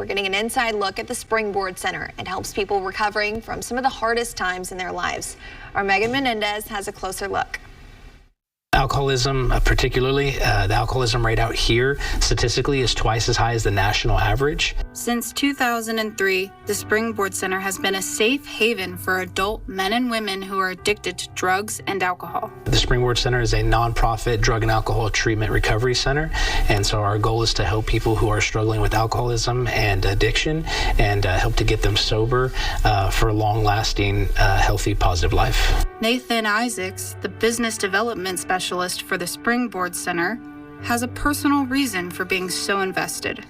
we're getting an inside look at the Springboard Center. It helps people recovering from some of the hardest times in their lives. Our Megan Menendez has a closer look. Alcoholism, particularly the alcoholism rate out here statistically is twice as high as the national average. Since 2003, the Springboard Center has been a safe haven for adult men and women who are addicted to drugs and alcohol. The Springboard Center is a nonprofit drug and alcohol treatment recovery center, and so our goal is to help people who are struggling with alcoholism and addiction and help to get them sober for a long-lasting, healthy, positive life. Nathan Isaacs, the business development specialist for the Springboard Center, has a personal reason for being so invested.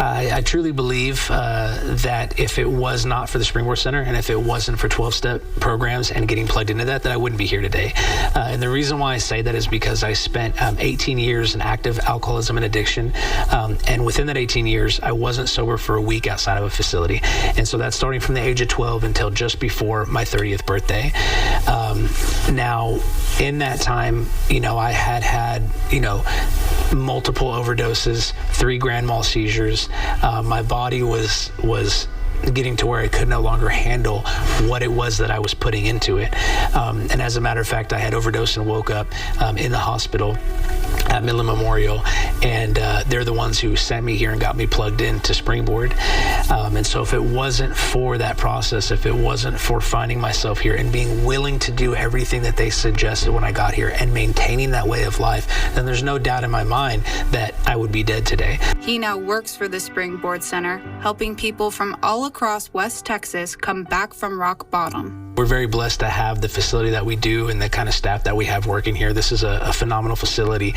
I truly believe that if it was not for the Springboard Center and if it wasn't for 12-step programs and getting plugged into that, then I wouldn't be here today. And the reason why I say that is because I spent 18 years in active alcoholism and addiction. And within that 18 years, I wasn't sober for a week outside of a facility. And so that's starting from the age of 12 until just before my 30th birthday. Now, in that time, I had multiple overdoses, 3 grand mal seizures. My body was getting to where I could no longer handle what it was that I was putting into it. And as a matter of fact, I had overdosed and woke up in the hospital at Midland Memorial, and they're the ones who sent me here and got me plugged into Springboard. And so if it wasn't for that process, if it wasn't for finding myself here and being willing to do everything that they suggested when I got here and maintaining that way of life, then there's no doubt in my mind that I would be dead today. He now works for the Springboard Center, helping people from all across West Texas come back from rock bottom. We're very blessed to have the facility that we do and the kind of staff that we have working here. This is a phenomenal facility.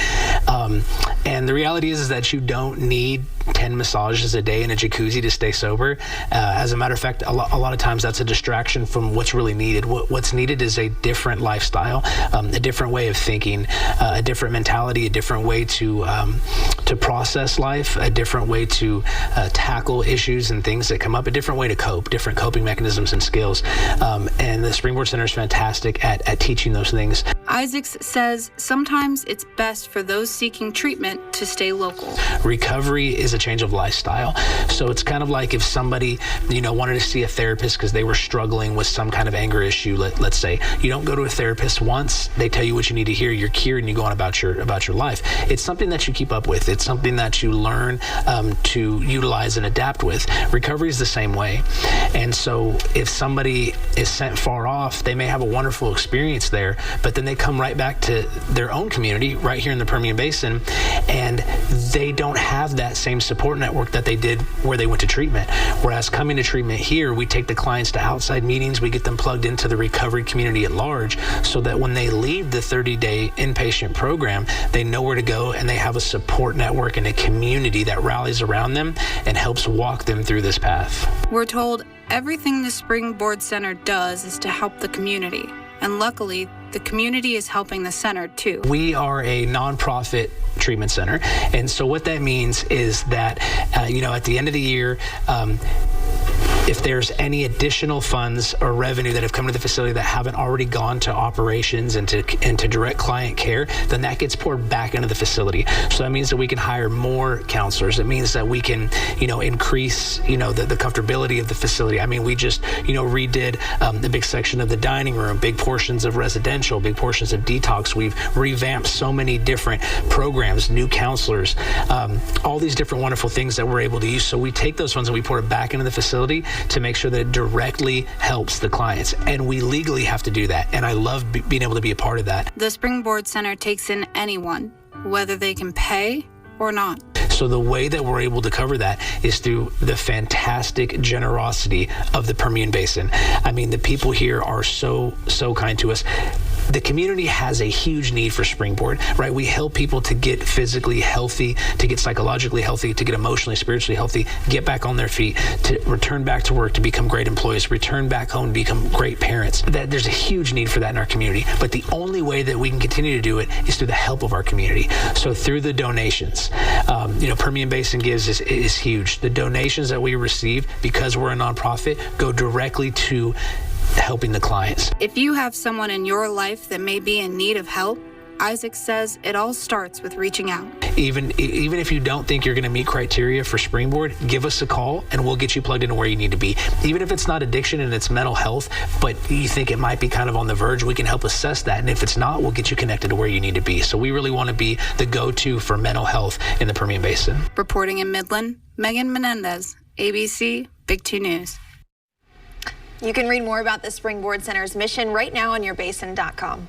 And the reality is that you don't need 10 massages a day in a jacuzzi to stay sober. As a matter of fact, a lot of times that's a distraction from what's really needed. What's needed is a different lifestyle, a different way of thinking, a different mentality, a different way to process life, a different way to tackle issues and things that come up, a different way to cope, different coping mechanisms and skills. And the Springboard Center is fantastic at teaching those things. Isaacs says sometimes it's best for those seeking treatment to stay local. Recovery is a change of lifestyle. So it's kind of like if somebody, wanted to see a therapist because they were struggling with some kind of anger issue, let's say. You don't go to a therapist once, they tell you what you need to hear, you're cured, and you go on about your life. It's something that you keep up with. It's something that you learn to utilize and adapt with. Recovery is the same way. And so if somebody is sent far off, they may have a wonderful experience there, but then they come right back to their own community right here in the Permian Basin, and they don't have that same support network that they did where they went to treatment. Whereas coming to treatment here, we take the clients to outside meetings, we get them plugged into the recovery community at large, so that when they leave the 30-day inpatient program, they know where to go and they have a support network and a community that rallies around them and helps walk them through this path. We're told everything the Springboard Center does is to help the community. And luckily, the community is helping the center too. We are a nonprofit treatment center. And so what that means is that, at the end of the year, if there's any additional funds or revenue that have come to the facility that haven't already gone to operations and to direct client care, then that gets poured back into the facility. So that means that we can hire more counselors. It means that we can, increase, the comfortability of the facility. I mean, we just, redid the big section of the dining room, big portions of residential, big portions of detox. We've revamped so many different programs, new counselors, all these different wonderful things that we're able to use. So we take those funds and we pour it back into the facility to make sure that it directly helps the clients. And we legally have to do that. And I love being able to be a part of that. The Springboard Center takes in anyone, whether they can pay or not. So the way that we're able to cover that is through the fantastic generosity of the Permian Basin. I mean, the people here are so kind to us. The community has a huge need for Springboard, right? We help people to get physically healthy, to get psychologically healthy, to get emotionally, spiritually healthy, get back on their feet, to return back to work, to become great employees, return back home, to become great parents. There's a huge need for that in our community. But the only way that we can continue to do it is through the help of our community. So through the donations, Permian Basin Gives is huge. The donations that we receive, because we're a nonprofit, go directly to helping the clients. If you have someone in your life that may be in need of help, Isaac says it all starts with reaching out. Even if you don't think you're going to meet criteria for Springboard, give us a call and we'll get you plugged into where you need to be. Even if it's not addiction and it's mental health, but you think it might be kind of on the verge, we can help assess that. And if it's not, we'll get you connected to where you need to be. So we really want to be the go-to for mental health in the Permian Basin. Reporting in Midland, Megan Menendez, ABC, Big 2 News. You can read more about the Springboard Center's mission right now on yourbasin.com.